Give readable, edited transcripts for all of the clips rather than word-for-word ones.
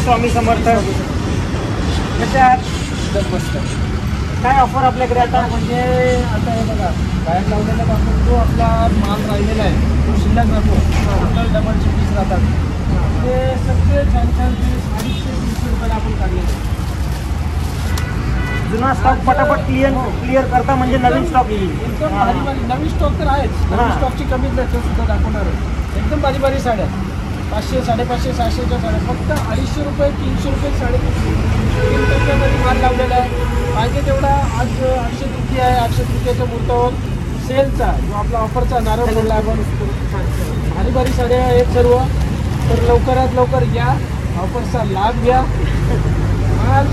स्वामी समर्थ. कशा आहात? मस्त. काय ऑफर आपल्याकडे आता? म्हणजे आता हे बघा, बाहेर लावलेल्यापासून जो आपला माल राहिलेला आहे तो शिल्लक राहतो. आपल्याला डबलचे पीस राहतात. ते सगळे छान छान पीस 250-300 रुपयाला आपण काढले. जुना स्टॉक पटापट क्लिअर करता म्हणजे नवीन स्टॉक येईल. एकदम भारी भारी नवीन स्टॉक तर आहेच. नवीन स्टॉकची कमीच नाही, ते सुद्धा दाखवणार आहे. एकदम भारी भारी साड्या, 500, 550, 600च्या साड्या फक्त 250 रुपये, 300 रुपये, 350 माल लावलेला आहे. पाहिजे तेवढा. आज 800 तृतीय आहे. 800 तृतीयाच्या मुहूर्तावर सेलचा जो आपला ऑफरचा नारळ बोलला आपण, भारी भारी साड्या आहेत सर्व. तर लवकरात लवकर या, ऑफरचा लाभ घ्या. माल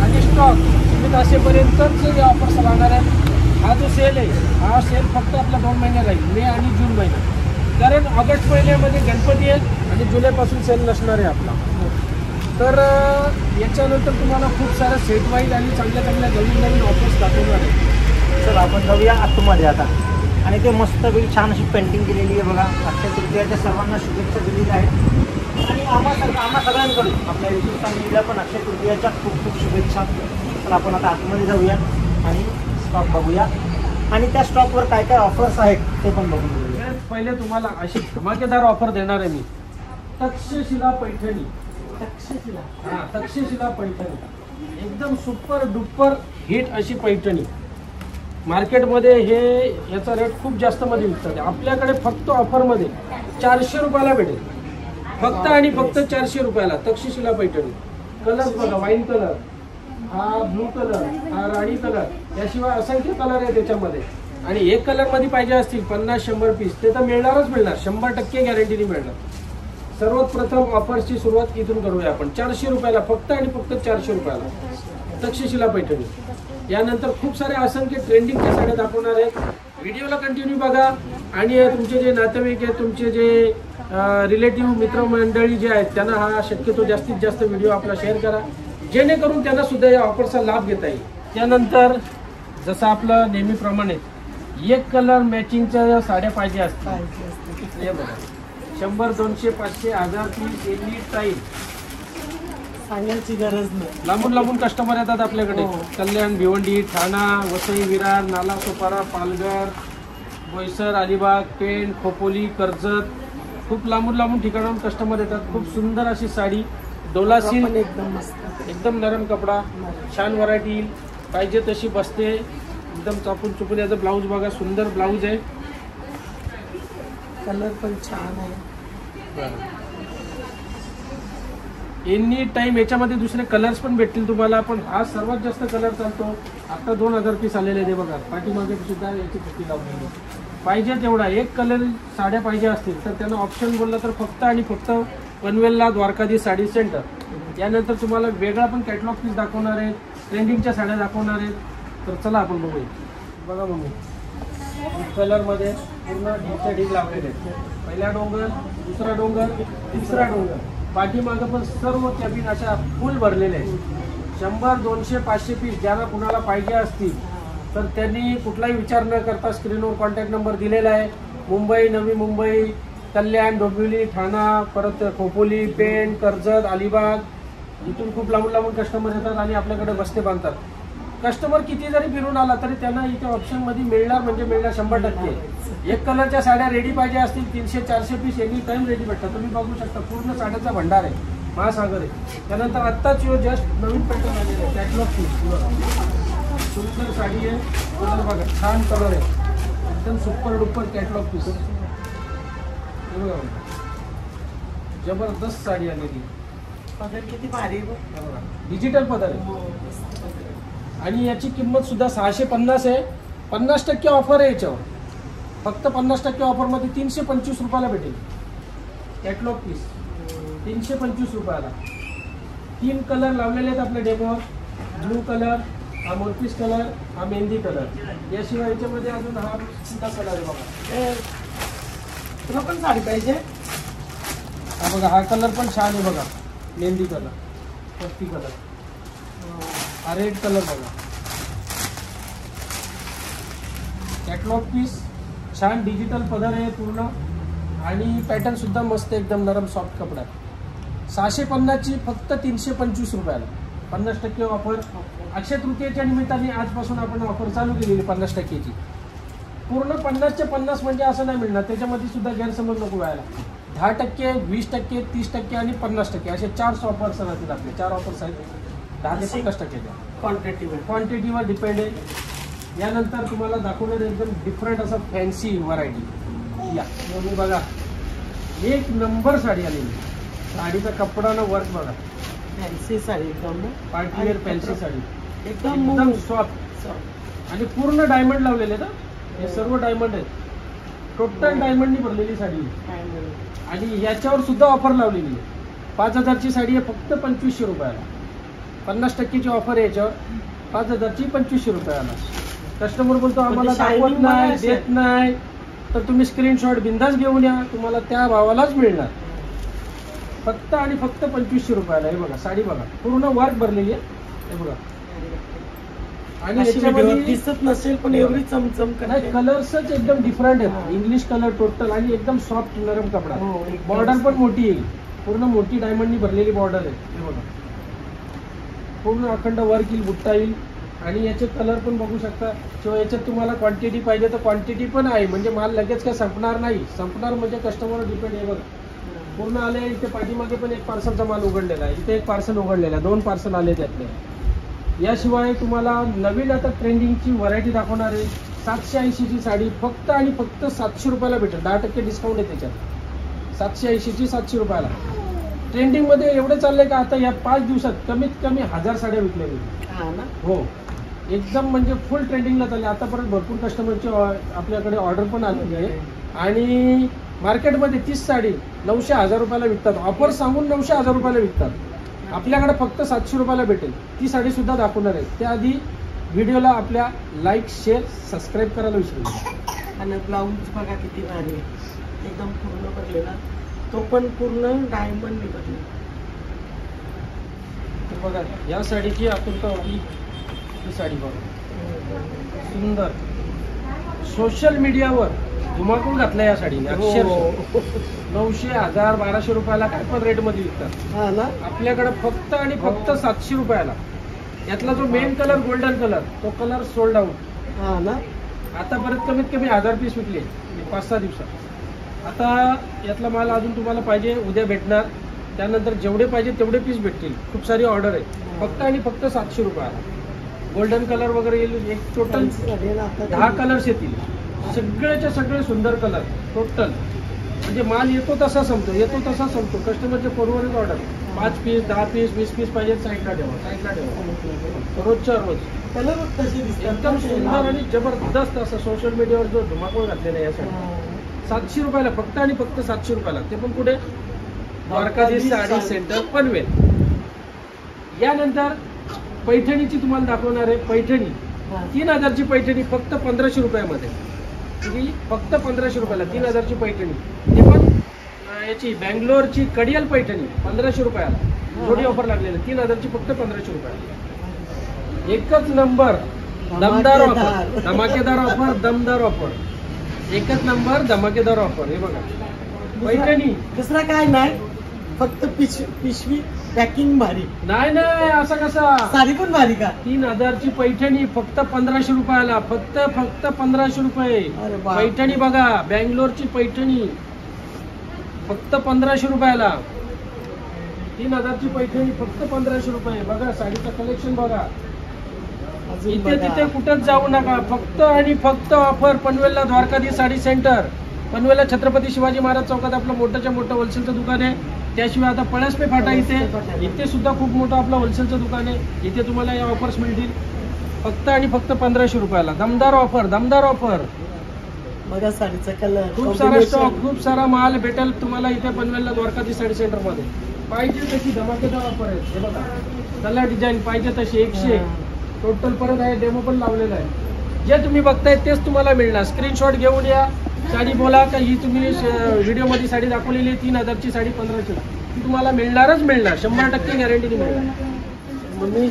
आणि स्टॉक सीमित असेपर्यंतच या ऑफरचा लागणार आहे. हा जो सेल आहे, हा सेल फक्त आपला 2 महिने राहील, मे आणि जून महिना. कारण ऑगस्ट महिन्यामध्ये गणपती आहे आणि जुलैपासून सेल नसणार आहे आपला. तर याच्यानंतर तुम्हाला खूप साऱ्या सेट वाईज आणि चांगल्या चांगल्या नवीन ऑफर्स दाखवणार आहे. चल आपण जाऊया आतमध्ये आता. आणि ते मस्तपैकी छान अशी पेंटिंग केलेली आहे बघा. अक्षय तृतीयाच्या सर्वांना शुभेच्छा दिलेल्या आहेत. आणि आम्हा सगळ्यांकडून आपल्या युट्यूब फॅमिलीला पण अक्षय तृतीयाच्या खूप खूप शुभेच्छा. तर आपण आता आतमध्ये जाऊया आणि स्टॉक बघूया आणि त्या स्टॉकवर काय काय ऑफर्स आहेत ते पण बघून घेऊया. पहिले तुम्हाला अशी धमाकेदार ऑफर देणार आहे मी. तक्षशिला पैठणी. तक्षशिला पैठणी एकदम सुपर डुपर हिट अशी पैठणी. मार्केटमध्ये हे याचा रेट खूप जास्त मध्ये विकतात. आपल्याकडे फक्त ऑफरमध्ये 400 रुपयाला भेटेल. फक्त आणि फक्त 400 रुपयाला तक्षशिला पैठणी. कलर बघा, वाईन कलर, हा ब्लू कलर, हा राणी कलर, याशिवाय असंख्य कलर आहे त्याच्यामध्ये. आणि एक कलर मध्ये पाहिजे असतील 50-100 पीस ते तर मिळणारच मिळणार, 100% गॅरंटीने मिळणार. सर्वात प्रथम ऑफरची सुरुवात इथून करूया आपण. 400 रुपयाला फक्त आणि फक्त 400 रुपयाला तक्षशिला पैठणी. यानंतर खूप सारे असंख्य ट्रेंडिंगच्या साड्या दाखवणार आहेत. व्हिडिओला कंटिन्यू बघा आणि तुमचे जे नातेवाईक आहेत, तुमचे जे रिलेटिव्ह मित्रमंडळी जे आहेत त्यांना हा शक्यतो जास्तीत जास्त व्हिडिओ आपला शेअर करा, जेणेकरून त्यांना सुद्धा या ऑफरचा लाभ घेता येईल. त्यानंतर जसं आपलं नेहमीप्रमाणे एक कलर मॅचिंगच्या साड्या पाहिजे असतात. हे बघा, 100, 200, 500, 1000 पीस एनी टाईम. सांगायची गरज नाही. लांबून कस्टमर येतात आपल्याकडे. कल्याण, भिवंडी, ठाणा, वसई, विरार, नालासोपारा, पालघर, बोईसर, अलिबाग, पेण, खोपोली, कर्जत, खूप लांबून ठिकाणाहून कस्टमर येतात. खूप सुंदर अशी साडी, डोला सिल्क, एकदम मस्त, एकदम नरम कपडा, छान व्हरायटी, पाहिजे तशी बसते, एकदम चापून चुपून. याचं ब्लाऊज बघा, सुंदर ब्लाऊज आहे. कलर पण छान आहे. एनी टाइम याच्यामध्ये दुसरे कलर्स पण भेटतील तुम्हाला. पण हा सर्वात जास्त कलर चालतो. आता 2000 पीस आलेले आहे बघा. पाठीमागे सुद्धा याची पट्टी लावलेली. पाहिजे तेवढा एक कलर साड्या पाहिजे असतील तर त्यांना ऑप्शन बोलला तर फक्त आणि फक्त पनवेलला द्वारकाधी साडी सेंटर. यानंतर तुम्हाला वेगळा पण कॅटलॉग पीस दाखवणार आहे, ट्रेंडिंगच्या साड्या दाखवणार आहेत. तर चला आपण बघूया. बघा मम्मी, कलरमध्ये पूर्ण ढीगच्या ढीग लावलेले आहेत. पहिला डोंगर, दुसरा डोंगर, तिसरा डोंगर. पाठीमागं पण सर्व कॅबिन अशा फुल भरलेले आहेत. 100, 200, 500 पीस ज्याला कुणाला पाहिजे असतील तर त्यांनी कुठलाही विचार न करता स्क्रीनवर कॉन्टॅक्ट नंबर दिलेला आहे. मुंबई, नवी मुंबई, कल्याण, डोंबिवली, ठाणा, परत खोपोली, पेण, कर्जत, अलिबाग, इथून खूप लांबून कस्टमर येतात आणि आपल्याकडे बस्ते बांधतात. कस्टमर किती जरी फिरून आला तरी त्यांना इथे ऑप्शनमध्ये मिळणार म्हणजे मिळणार 100%. एक कलरच्या साड्या रेडी पाहिजे असतील 300-400 पीस एनी टाइम रेडी भेटतात. तुम्ही बघू शकता पूर्ण साड्याचा भंडार आहे, महासागर आहे. त्यानंतर आत्ताच जस्ट नवीन पॅटर्न आलेलं आहे, कॅटलॉग पीस. सुंदर साडी आहे, कलर बघा, छान कलर आहे, एकदम सुपर डुपर कॅटलॉग पीस. जबरदस्त साडी आलेली. पदर किती भारी, डिजिटल पदर आहे. आणि याची किंमत सुद्धा 650 आहे. 50% ऑफर आहे याच्यावर. फक्त 50% ऑफरमध्ये 325 रुपयाला भेटेल कॅटलॉग पीस. 325 रुपयाला. 3 कलर लावलेले आहेत आपल्या डेमोवर. ब्लू कलर, हा मोरपीस कलर, हा मेहंदी कलर. याशिवाय याच्यामध्ये अजून हा सुद्धा कलर आहे बघा. तुला पण साडी पाहिजे? हा बघा, हा कलर पण छान आहे बघा, मेहंदी कलर, पत्ती कलर. हा रेड कलर बघा, कॅटलॉग पीस, छान डिजिटल पदर आहे पूर्ण. आणि पॅटर्न सुद्धा मस्त, एकदम नरम सॉफ्ट कपडा. 650ची फक्त 325 रुपयाला 50% ऑफर. अक्षय तृतीयेच्या निमित्ताने आजपासून आपण ऑफर चालू केलेली 50%ची. पूर्ण 50चे 50 म्हणजे असं नाही मिळणार, त्याच्यामध्ये सुद्धा गैरसमज नको व्हायला. 10%, 20%, 30% आणि 50% असे 4 ऑफर्स राहतील आपले. 4 ऑफर्स आहेत 10 ते 50%च्या. क्वांटिटीवर डिपेंड आहे. यानंतर तुम्हाला दाखवणार एकदम डिफरंट असं फॅन्सी व्हरायटी. या तुम्ही बघा, एक नंबर साडी आलेली. साडीचा कपडानं वर्क बघा, फॅन्सी साडी एकदम पार्टीवेअर फॅन्सी साडी एकदम सॉफ्ट आणि पूर्ण डायमंड लावलेले ना. हे सर्व डायमंड आहेत. टोटल डायमंडनी भरलेली साडी आहे. आणि याच्यावर सुद्धा ऑफर लावलेली आहे. 5000ची साडी आहे फक्त 2500 रुपयाला. 50%ची ऑफर आहे याच्यावर. 5000ची 2500 रुपयाला. कस्टमर बोलतो आम्हाला दाखवत नाही, देत नाही, तर तुम्ही स्क्रीनशॉट बिंदास घेऊन या, तुम्हाला त्या भावालाच मिळणार. फक्त आणि फक्त 2500 रुपयाला. हे बघा साडी बघा, पूर्ण वर्क भरलेली आहे. हे बघा. आणि याच्यामध्ये दिसत नसेल पण एवढी चमचम नाही, कलर्सच एकदम डिफरंट आहेत. इंग्लिश कलर टोटल आणि एकदम सॉफ्ट नरम कपडा. बॉर्डर पण मोठी येईल, पूर्ण मोठी डायमंडनी भरलेली बॉर्डर आहे. हे बघा, पूर्ण अखंड वर्क येईल, बुट्टा येईल. आणि याचे कलर पण बघू शकता. किंवा याच्यात तुम्हाला क्वांटिटी पाहिजे तर क्वांटिटी पण आहे, म्हणजे माल लगेच काय संपणार नाही. संपणार म्हणजे कस्टमरवर डिपेंड आहे. बघा पूर्ण आले. इथे पाठीमागे पण एक पार्सलचा माल उघडलेला आहे. इथे एक पार्सल उघडलेला आहे, 2 पार्सल आले त्यातले. याशिवाय तुम्हाला नवीन आता ट्रेंडिंगची व्हरायटी दाखवणार आहे. 780ची साडी फक्त आणि फक्त 700 रुपयाला भेटेल. 10% डिस्काउंट आहे त्याच्यात. 780ची 700 रुपयाला. ट्रेंडिंगमध्ये एवढे चालले का आता या 5 दिवसात कमीत कमी 1000 साड्या विकल्या गेल्या. हो, एकदम म्हणजे फुल ट्रेंडिंगला चालले. आतापर्यंत भरपूर कस्टमरची आपल्याकडे ऑर्डर पण आलेली आहे. आणि मार्केटमध्ये 30 साडी 900-1000 रुपयाला विकतात. ऑफर सांगून 900-1000 रुपयाला विकतात. आपल्याकडे फक्त 700 रुपयाला भेटेल. ती साडी सुद्धा दाखवणार आहे. त्याआधी व्हिडिओला आपल्या लाईक, शेअर, सबस्क्राईब करायला विसरू नका. आणि ब्लाऊज बघा किती भारी, एकदम पूर्ण भरलेला. तो पण पूर्ण डायमंड भरलेला. बघा या साडीची आतुरता होती. ही साडी बघा, सुंदर. सोशल मीडियावर धुमाकूळ घातला या साडीने. अक्षरशः 900, 1000, 1200 रुपयाला काय पण रेटमध्ये विकतात. आपल्याकडे फक्त आणि फक्त 700 रुपयाला. यातला जो मेन कलर गोल्डन कलर, तो कलर सोल्ड आउट. आता परत कमीत कमी 1000 पीस विकले 5-6 दिवसात. आता यातला माल अजून तुम्हाला पाहिजे उद्या भेटणार. त्यानंतर जेवढे पाहिजे तेवढे पीस भेटतील. खूप सारी ऑर्डर आहे. फक्त आणि फक्त 700 रुपयाला. गोल्डन कलर वगैरे येईल. एक टोटल 10 कलर्स येतील. सगळेच्या सगळे सुंदर कलर टोटल. म्हणजे माल येतो तसा संपतो, येतो तसा संपतो. कस्टमरचे forward order 5 piece, 10 piece, 20 piece पाहिजे साईडला ठेवा. रोजच्या रोज कलर कसे एकदम सुंदर आणि जबरदस्त असं सोशल मीडियावर जो धुमाकूळ घातलेला आहे यासाठी. 700 रुपयाला फक्त आणि फक्त 700 रुपयाला. ते पण कुठे? द्वारकाधीश साडी सेंटर पनवेल. यानंतर पैठणीची तुम्हाला दाखवणार आहे. पैठणी 3000ची पैठणी फक्त 1500 रुपयामध्ये. फक्त 1500 रुपयाला 3000ची पैठणी. ते पण याची बँगलोरची कडियल पैठणी 1500 रुपयाला. जोडी ऑफर लागलेली. 3000ची फक्त 1500 रुपयाला. एकच नंबर दमदार ऑफर, धमाकेदार ऑफर, दमदार ऑफर. एकच नंबर धमाकेदार ऑफर. हे बघा पैठणी. दुसरा काय नाही, फक्त पिशवी पॅकिंग भारी. नाही असं कसा. साडी पण भारी का? 3000ची पैठणी फक्त 1500 रुपयाला. फक्त 1500 रुपये. पैठणी बघा, बँगलोरची पैठणी फक्त 1500 रुपयाला. 3000ची पैठणी फक्त 1500 रुपये. बघा साडीचं कलेक्शन बघा. इथे तिथे कुठंच जाऊ नका. फक्त आणि फक्त ऑफर पनवेलला द्वारकाधीश साडी सेंटर. पनवेलला छत्रपती शिवाजी महाराज चौकात आपलं मोठ्याच्या मोठं होलसेलचं दुकान आहे. त्याशिवाय आता पळसपे फाटा इथे सुद्धा खूप मोठं आपलं होलसेलचं दुकान आहे. इथे तुम्हाला या ऑफर्स मिळतील फक्त आणि फक्त 1500 रुपयाला. दमदार ऑफर, दमदार ऑफर. बघा साडीचा कलर, खूप सारा स्टॉक, खूप सारा माल भेटेल तुम्हाला इथे पनवेलला द्वारकाधीश साडी सेंटर मध्ये. पाहिजे तशी धमाकेदार ऑफर आहे. हे बघा कलर डिझाईन पाहिजे तशी 100 टोटल. परत आहे डेमो पण लावलेला आहे. जे तुम्ही बघताय तेच तुम्हाला मिळणार. स्क्रीनशॉट घेऊन या. साडी बोला का ही तुम्ही व्हिडिओमध्ये साडी दाखवलेली आहे 3000ची साडी 1500 ती तुम्हाला मिळणारच मिळणार. 100% गॅरंटीने मिळणार. म्हणून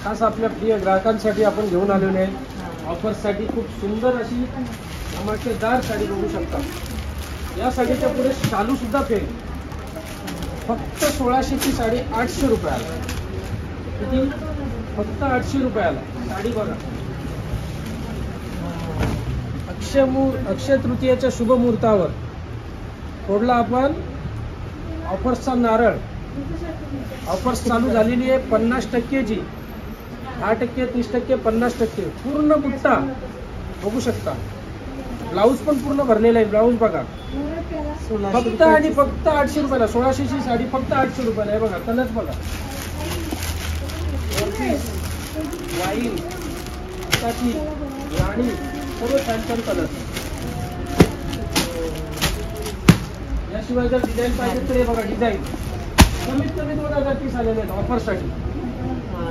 खास आपल्या प्रिय ग्राहकांसाठी आपण घेऊन आलेले आहे ऑफर्ससाठी खूप सुंदर अशी धमाकेदार साडी बघू शकता. या साडीच्या पुढे शालू सुद्धा फेल. फक्त 1600 ची साडी 800 रुपयाला. किती? फक्त 800 रुपयाला साडी बघा. अक्षय तृतीयेच्या शुभ मुहूर्तावर फोडला आपण ऑफर्सचा नारळ. ऑफर्स चालू झालेली आहे 50% ची, 10%, 30%, 50%. पूर्ण बुट्टा बघू शकता. ब्लाऊज पण पूर्ण भरलेला आहे. ब्लाऊज बघा फक्त आणि फक्त 800 रुपयाला. 1600 ची साडी फक्त 800 रुपयाला आहे. बघा कलर बघा, वाईन, काठी, राणी, सर्व छान छान कलर. याशिवाय जर डिझाईन पाहिजे तर हे बघा डिझाईन कमीत कमी 2030 आलेले आहेत ऑफरसाठी.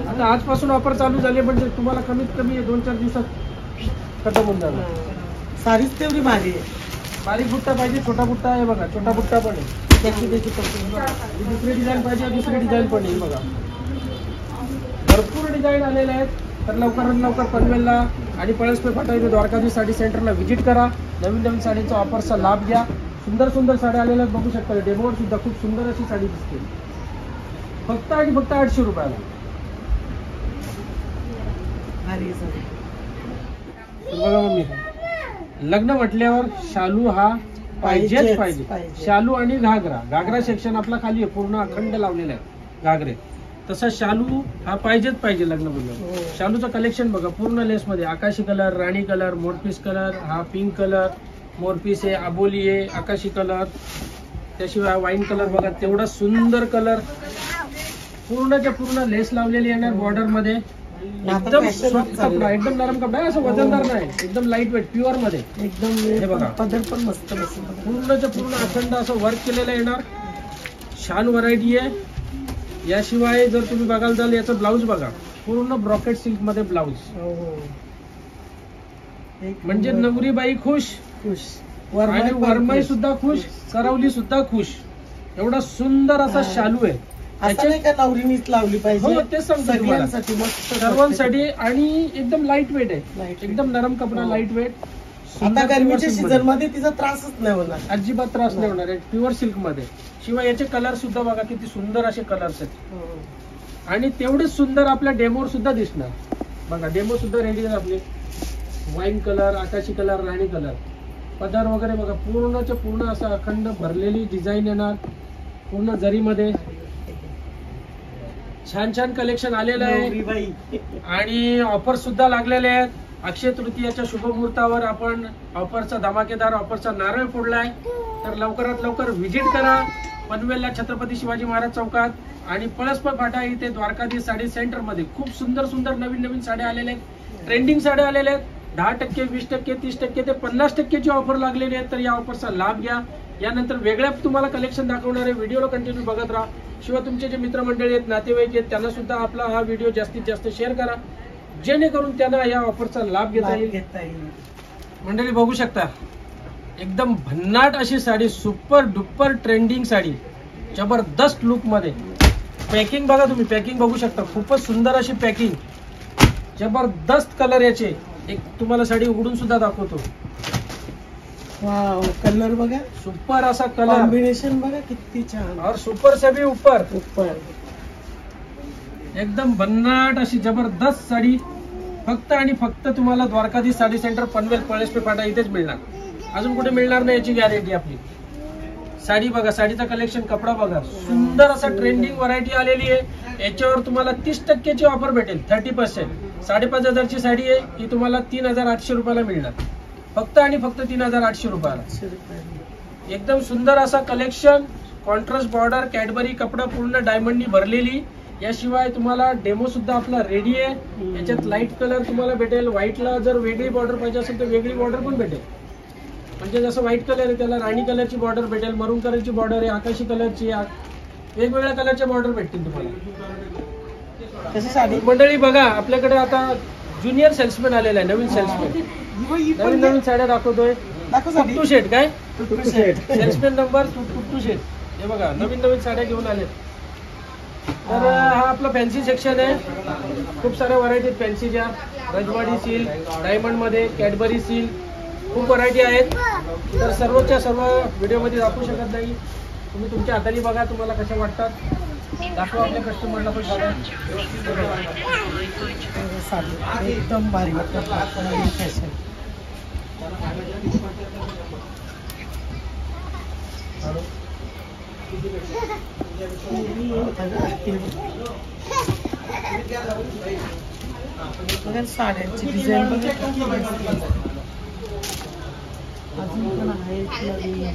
आता आजपासून ऑफर चालू झाली म्हणजे तुम्हाला कमीत कमी 2-4 दिवसात खतम होऊन जाणार. साडीच तेवढी भारी आहे. बारीक बुट्टा पाहिजे, छोटा बुट्टा आहे बघा, छोटा बुट्टा पण आहे. त्याची दुसरी डिझाईन पाहिजे, दुसरी डिझाईन पण आहे बघा. भरपूर डिझाईन आलेले आहेत. तर लवकरात लवकर पनवेलला आणि पळसपे फाटा इथे द्वारकाधीश साडी सेंटरला व्हिजिट करा. नवीन नवीन साडीचा ऑफरचा लाभ घ्या. सुंदर सुंदर साड्या आलेल्या आहेत बघू शकता. डेमोवर सुद्धा खूप सुंदर अशी साडी दिसते. फक्त आणि फक्त 800 रुपयाला. भारी साडी. बघा मम्मी, लग्न म्हटल्यावर शालू हा पाहिजेच पाहिजे. शालू आणि घागरा. घागरा सेक्शन आपला खाली आहे, पूर्ण अखंड लावलेला आहे घागरे. तसा शालू हा पाहिजेच पाहिजे लग्न बोलल्यावर. शालूचं कलेक्शन बघा पूर्ण लेस मध्ये. आकाशी कलर, राणी कलर, मोरपीस कलर, हा पिंक कलर, मोरपीस आहे, आबोली आहे, आकाशी कलर, त्याशिवाय वाईन कलर बघा तेवढा सुंदर कलर. पूर्णच्या पूर्ण लेस लावलेली येणार बॉर्डर मध्ये. एकदम सॉफ्ट कपडा, एकदम नरम कपडा आहे, असं वजनदार नाही, एकदम लाईट वेट प्युअर मध्ये. एकदम हे बघा पदर पण मस्त मस्त. पूर्णच्या पूर्ण अखंड असं वर्क केलेलं येणार. छान व्हरायटी आहे. याशिवाय जर तुम्ही बघायला जाल याचं ब्लाऊज बघा पूर्ण ब्रॉकेट सिल्क मध्ये ब्लाऊज. म्हणजे नवरीबाई खुश आणि वरमाई सुद्धा खुश, करवली सुद्धा खुश. एवढा सुंदर असा शालू आहे. असं नाही का नवरीनीच लावली पाहिजे. हो तेच सांगतो तुम्हाला. सर्वांसाठी आणि एकदम लाईट वेट आहे. एकदम नरम कपडा, लाईट वेट. आता गरमीच्या सीझन मध्ये तिचा त्रासच नाही होणार. अजिबात त्रास नाही होणार आहे. प्युअर सिल्क मध्ये. शिवाय याचे कलर सुद्धा बघा किती सुंदर असे कलर्स आहेत. आणि तेवढेच सुंदर आपल्या डेमोवर सुद्धा दिसणार. बघा डेमो सुद्धा रेडी आहे आपले. वाईन कलर, आकाशी कलर, राणी कलर. पदर वगैरे बघा पूर्णच्या पूर्ण असं अखंड भरलेली डिझाईन येणार पूर्ण जरीमध्ये. छान छान कलेक्शन आलेलं आहे आणि ऑफर सुद्धा लागलेले आहेत. अक्षय तृतीयाच्या शुभ मुहूर्तावर आपण ऑफरचा धमाकेदार ऑफरचा नारळ फोडलाय. तर लवकरात लवकर व्हिजिट करा पनवेलला छत्रपती शिवाजी महाराज चौकात आणि पळसपा फाटा इथे द्वारकाधीश साडी सेंटर मध्ये. खूप सुंदर सुंदर नवीन नवीन साड्या आलेल्या आहेत. ट्रेंडिंग साड्या आलेल्या आहेत. 10%, 20%, 30% ते 50% ची ऑफर लागलेली आहे. तर या ऑफरचा लाभ घ्या. यानंतर वेगळ्या तुम्हाला कलेक्शन दाखवणारे व्हिडिओला कंटिन्यू बघत राहा. शिवाय तुमचे जे मित्रमंडळी आहेत, नातेवाईक आहेत, त्यांना सुद्धा आपला हा व्हिडिओ जास्तीत जास्त शेअर करा जेणेकरून त्यांना या ऑफरचा लाभ घेता येईल. मंडळी बघू शकता एकदम भन्नाट अशी sari, super duper trending sari, जबरदस्त लुक मध्ये. पॅकिंग बघा तुम्ही, पॅकिंग बघू शकता खूपच सुंदर अशी पॅकिंग. जबरदस्त कलर याचे. एक तुम्हाला साडी उघडून सुद्धा दाखवतो. वाव, कलर बघा सुपर असा कलर कॉम्बिनेशन बघा किती छान. और सुपर से भी ऊपर ऊपर एकदम भन्नाट अशी जबरदस्त साडी. फक्त आणि फक्त तुम्हाला द्वारकाधीश साडी सेंटर पनवेल पळसपे फाटा इथेच मिळणार. अजून कुठे मिळणार नाही याची गॅरंटी आपली. साडी बघा, साडीचा कलेक्शन, कपडा बघा. सुंदर असा ट्रेंडिंग व्हरायटी आलेली आहे. याच्यावर तुम्हाला 30% ची ऑफर भेटेल. 30%. 5,500 ची साडी आहे ही तुम्हाला 3,800 रुपयाला मिळणार. फक्त आणि फक्त 3,800 रुपयाला. एकदम सुंदर असा कलेक्शन. कॉन्ट्रास्ट बॉर्डर, कॅडबरी कपडा पूर्ण डायमंडनी भरलेली. याशिवाय तुम्हाला डेमो सुद्धा आपला रेडी आहे. याच्यात लाईट कलर तुम्हाला भेटेल. व्हाईटला जर वेगळी बॉर्डर पाहिजे असेल तर वेगळी बॉर्डर पण भेटेल. म्हणजे जसं व्हाईट कलर आहे त्याला राणी कलरची बॉर्डर भेटेल, मरून कलरची बॉर्डर आहे, आकाशी कलरची, वेगवेगळ्या कलरच्या बॉर्डर भेटतील तुम्हाला. कशी साडी मंडळी बघा आपल्याकडे आता ज्युनियर सेल्समॅन आलेला आहे. नवीन सेल्समॅन नवीन नवीन साड्या दाखवतोय. टुट्टू शेट काय सेल्समॅन नंबर टुट्टू शेट. हे बघा नवीन नवीन साड्या घेऊन आलेत. तर हा आपला फॅन्सी सेक्शन आहे. खूप साऱ्या व्हरायटी फॅन्सीच्या. रजवाडी सिल्क, डायमंड मध्ये, कॅडबरी सिल्क, खूप व्हरायटी आहेत. तर सर्वच्या सर्व व्हिडिओमध्ये दाखवू शकत नाही. तुम्ही तुमच्या हाताने बघा तुम्हाला कशा वाटतात. दाखवा आपल्या कस्टमरला पण बघा. साडी एकदम भारी वाटतात. नवीन फॅशन. बघा साड्यांची डिझाईन बघा किती मस्त आहे. अजून पण आहे नवीन.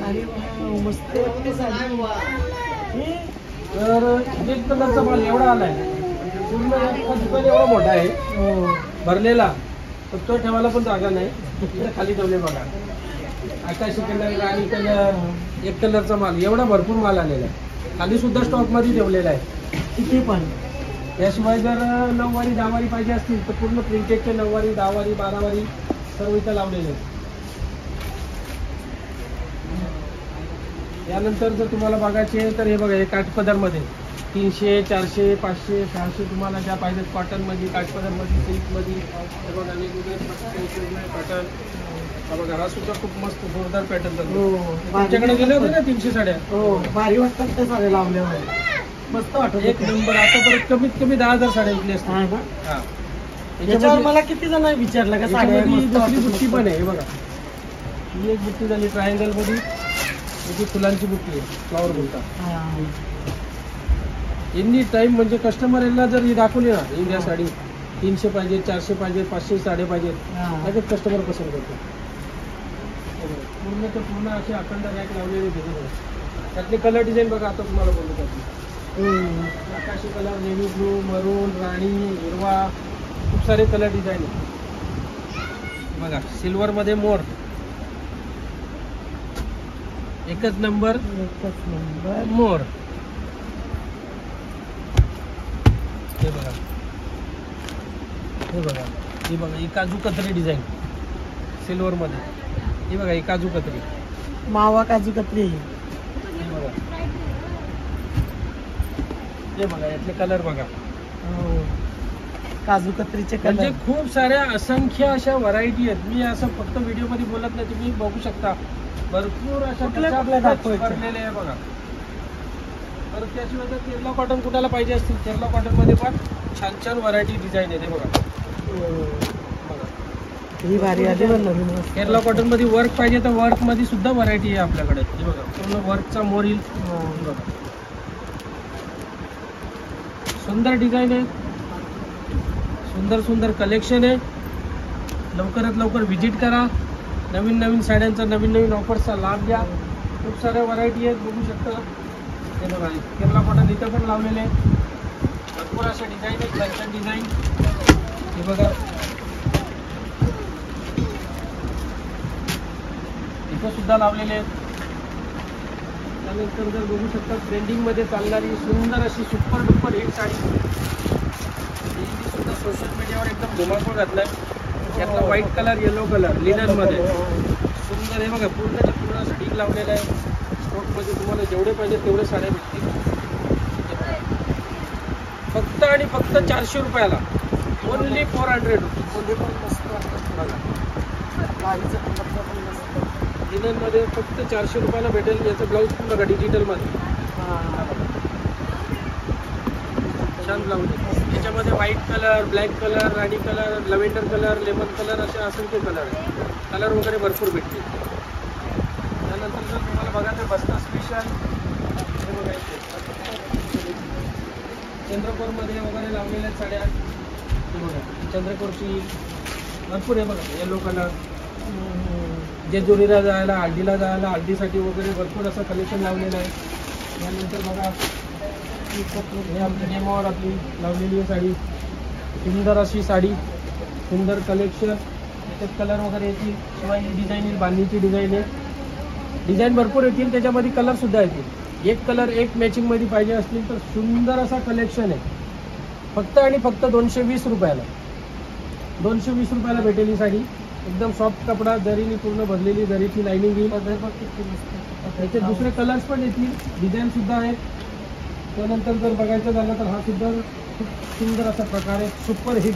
अरे वा, मस्त वाटते साडी. तर एक कलरचा माल एवढा आलाय पूर्ण दुकान एवढा मोठा आहे हो भरलेला, तर तो ठेवायला पण जागा नाही. इथे खाली ठेवले बघा. आकाशी कलर, राणी कलर, एक कलरचा माल एवढा भरपूर माल आलेला आहे. खाली सुद्धा स्टॉक मध्ये ठेवलेला आहे. किती पण. याशिवाय जर 9 वारी 10 वारी पाहिजे असतील तर पूर्ण प्रिंटेडचे 9 वारी 10 वारी 12 वारी सर्व इथं लावलेले आहेत. यानंतर जर तुम्हाला बघायचे तर हे बघा, हे काठपदरमध्ये 300 400 500 600 तुम्हाला ज्या पाहिजेत. कॉटनमध्ये, काठपदरमध्ये, सिल्कमध्ये हे बघा वेगवेगळे पॅटर्न. हा बघा, हा सुद्धा खूप मस्त जोरदार पॅटर्न चालतो. हो तुमच्याकडे गेले होते ना 300 साड्या. हो भारी वाटतात त्या साड्या लावल्यावर. मस्त वाटत एक नंबर. आतापर्यंत कमीत कमी 10,000 साड्या विकल्या असतात. हा का? हा. याच्यावर मला किती जण विचारलं का साड्या याच्यामध्ये मस्त दुसरी वाटतात. बुट्टी पण आहे. हे बघा, ही एक बुट्टी झाली ट्रायंगल मध्ये. याची फुलांची बुट्टी आहे, फ्लॉवर बोलतात. हा. एनी टाइम म्हणजे कस्टमर यांना जर ही दाखवली ना, ही द्या साडी 300 पाहिजे, 400 पाहिजे, 500 साडे पाहिजे, हा. लगेच कस्टमर पसंत करतो. पूर्ण तर पूर्ण असे अखंड रॅक लावलेले तिथे. त्यातले कलर डिझाईन बघा, आता तुम्हाला बोलू त्यातली. आकाशी कलर, नेव्ही ब्लू, मरून, राणी, हिरवा, खूप सारे कलर डिझाईन आहे. बघा, सिल्वर मध्ये मोर, एकच नंबर एकच नंबर. मोर. हे बघा, हे बघा, ही बघा, ही काजू कतरी डिझाईन सिल्वर मध्ये. ही बघा, ही काजू कतरी. मावा काजू कतरी. हे बघा, हे बघा, यातले कलर बघा. हो काजू कतरीचे म्हणजे कलर. खूप साऱ्या असंख्य अशा व्हरायटी आहेत. मी असं फक्त व्हिडिओ मध्ये बोलत नाही, तुम्ही बघू शकता. भरपूर अशा कुठल्या त्याच्या कुठल्या दाखवायच्या? भरलेले आहे बघा. तर त्याशिवाय जर केरला कॉटन कुणाला पाहिजे असतील, केरला कॉटन मध्ये पण छान छान व्हरायटी डिझाईन आहे. ते बघा, बघा. ही भारी आली बघ नवीन मस्त. केरला कॉटन मध्ये वर्क पाहिजे तर वर्क मध्ये सुद्धा व्हरायटी आहे आपल्याकडे. हे बघा, पूर्ण वर्कचा मोर येईल. हा. हे बघा, सुंदर डिझाईन आहे, सुंदर सुंदर कलेक्शन आहे. लवकरात लवकर व्हिजिट करा. नवीन नवीन साड्यांचा, नवीन नवीन ऑफर्सचा लाभ घ्या. खूप साऱ्या व्हरायटी आहेत, बघू शकता. हे बघा, केरला कॉटन इथं पण लावलेले आहेत. भरपूर अशा डिझाईन आहेत, छान छान डिझाईन. हे बघा, इथं सुद्धा लावलेले आहेत. त्यानंतर जर बघू शकता, ट्रेंडिंग मध्ये चालणारी सुंदर अशी सुपर डुपर हिट साडी. ही सुद्धा सोशल मीडियावर एकदम धुमाकूळ घातलाय. यातला white colour, yellow colour, linen मध्ये सुंदर. हे बघा, पूर्ण पूर्ण असं ढीग लावलेला आहे. स्टॉक मध्ये तुम्हाला जेवढे पाहिजे तेवढे साड्या भेटतील. फक्त आणि फक्त 400 रुपयाला. Only 400 rupees. मध्ये पण मस्त वाटतात बघा, भारीचं कलरचं पण मस्त. लिनन मध्ये फक्त 400 रुपयाला भेटेल. याचं ब्लाऊज पण बघा, डिजिटल मध्ये हा. छान ब्लाऊज आहे. याच्यामध्ये व्हाईट कलर, ब्लॅक कलर, राणी colour, lavender colour, lemon colour असे असंख्य कलर आहेत. कलर वगैरे भरपूर भेटतील. त्यानंतर जर तुम्हाला बघायचं बस्ता स्पेशल, हे बघा इथे चंद्रपूरमध्ये वगैरे लावलेल्या साड्या. हे बघा, चंद्रपूरची भरपूर आहे बघा. येलो कलर, जेजुरीला जायला, हळदीला जायला, हळदीसाठी वगैरे भरपूर असं कलेक्शन लावलेलं आहे. त्यानंतर बघा, हे आपली डेमोवर आपली लावलेली आहे साडी. सुंदर अशी साडी, सुंदर कलेक्शन. त्याच्यात कलर वगैरे येतील. शिवाय डिझाईन येईल, बांधणीची डिझाईन आहे. डिझाईन भरपूर येतील, त्याच्यामध्ये कलर सुद्धा येतील. एक कलर एक मॅचिंग मध्ये पाहिजे असतील तर सुंदर असा कलेक्शन आहे. फक्त आणि फक्त 220 रुपयाला. 220 रुपयाला भेटेल ही साडी. एकदम सॉफ्ट कपडा, जरीने पूर्ण भरलेली, जरीची लाईनिंग येईल. त्याचे दुसरे कलर्स पण येतील, डिझाईन सुद्धा आहेत. त्यानंतर जर बघायचं झालं तर हा सुद्धा खूप सुंदर असा प्रकार आहे. सुपर हिट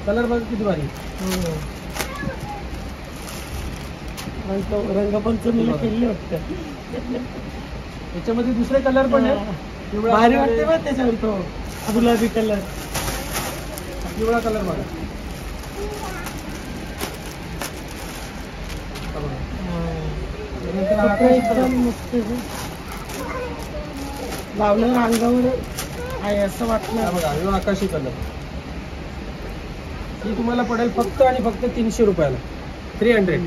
कलर बघ किती भारी. रंगपंचमीला केली वाटतं. याच्यामध्ये दुसरे कलर पण आहेत. पिवळा भारी color वाटते आहे. बघ त्याच्यावर तो गुलाबी कलर. पिवळा कलर बघा. हा बघा. त्यानंतर हा आकाशी एकदम कलर. मस्त आहे. लावल्यावर अंगावर आहे असं वाटलं. हा बघा, हा आकाशी कलर. ही तुम्हाला पडेल फक्त आणि फक्त 300 रुपयाला. 300.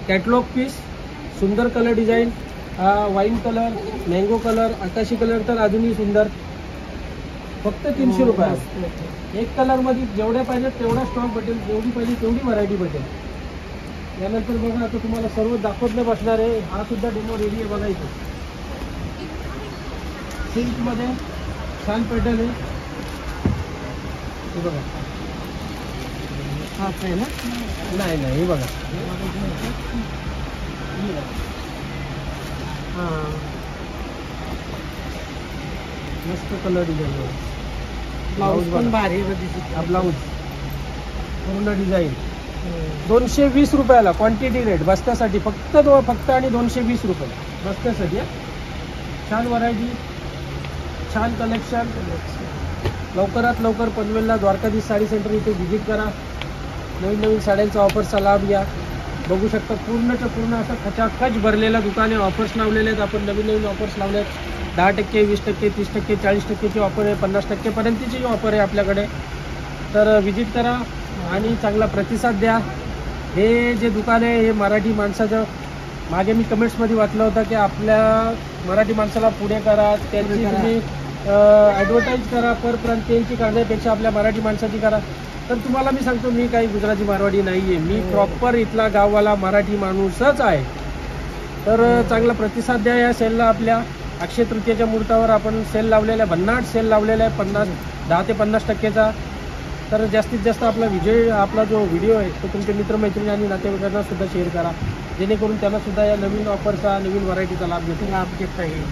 कॅटलॉग पीस, सुंदर कलर डिझाईन, हा वाईन कलर, मँगो कलर, आकाशी कलर तर अजूनही सुंदर. फक्त 300 रुपयाला. एक कलर मध्ये जेवढ्या पाहिजे तेवढा स्टॉक भेटेल, जेवढी पाहिजे तेवढी व्हरायटी भेटेल. यानंतर बघा, आता तुम्हाला सर्व दाखवत बसणार आहे. हा सुद्धा डेमो रेडी आहे बघा इथे. सिल्क मध्ये छान पॅटर्न आहे. हे बघा. हाच आहे ना. नाही हे बघा. हा मस्त कलर डिझाईन. ब्लाऊज पण बघा. भारी आहे बघ. हा ब्लाऊज पूर्ण डिझाईन 220 रुपयाला. क्वांटिटी रेट बस्त्यासाठी फक्त आणि 220 रुपये बस्त्यासाठी. छान व्हरायटी, छान कलेक्शन. लवकरात लवकर पनवेलला द्वारकाधीश साडी सेंटर इथे व्हिजिट करा. नवीन साड्यांचा ऑफर्सचा लाभ घ्या. बघू शकता पूर्णच्या पूर्ण असं खचाखच भरलेला दुकान आहे. ऑफर्स लावलेले आहेत. आपण नवीन ऑफर्स लावले आहेत. 10%, 20%, 30%, 40%ची ऑफर आहे. 50% पर्यंतची ऑफर आहे आपल्याकडे. तर व्हिजिट करा आणि चांगला प्रतिसाद द्या. हे जे दुकान आहे हे मराठी माणसाचं, मागे मी कमेंट्समध्ये वाचलं होतं की आपल्या मराठी माणसाला पुढे करा, त्यांची तुम्ही ॲडव्हर्टाईज करा, परप्रांतीयांची करण्यापेक्षा आपल्या मराठी माणसाची करा. तर तुम्हाला मी सांगतो, मी काही गुजराती मारवाडी नाही आहे. मी प्रॉपर इथला गाववाला मराठी माणूसच आहे. तर चांगला प्रतिसाद द्या या सेलला. आपल्या अक्षय तृतीयेच्या मुहूर्तावर आपण सेल लावलेला आहे, भन्नाट सेल लावलेला आहे 10 ते 50%चा. तर जास्तीत जास्त आपला जो व्हिडिओ आहे तो तुमच्या मित्रमैत्रिणी आणि नातेवाईकांना सुद्धा शेअर करा, जेणेकरून त्यांना सुद्धा या नवीन ऑफरचा, नवीन व्हरायटीचा लाभ घेता येईल.